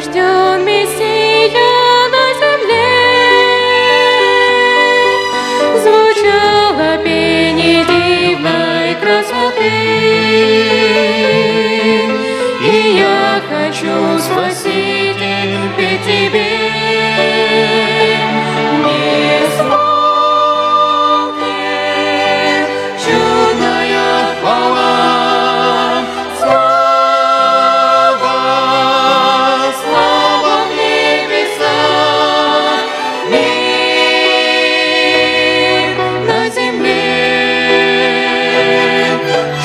рожден Мессия на земле. Звучало пение дивной красоты, и я хочу, Спаситель, петь Тебе. Не смолкнет чудная хвала, слава, слава в небесах, мир на земле,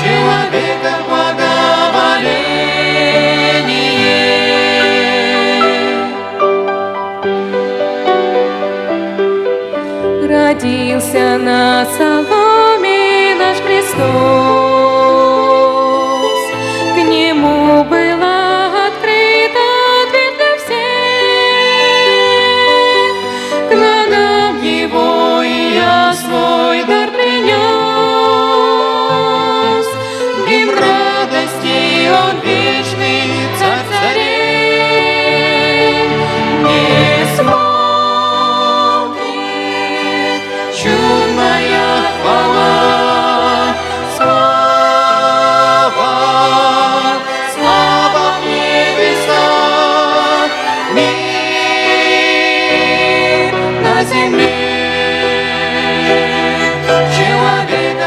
человека благоволение. Родился на соломе наш Христос, к Нему была открыта дверь для всех. К ногам Его и я свой дар принес, им радости Он вечный Царь царей. Не смолкнет чудная хвала, слава, слава в небесах, мир на земле, человека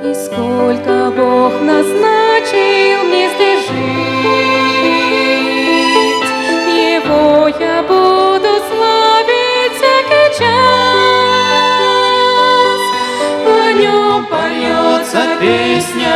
и сколько Бог назначил мне здесь жить, Его я буду славить всякий час. О нем польется песня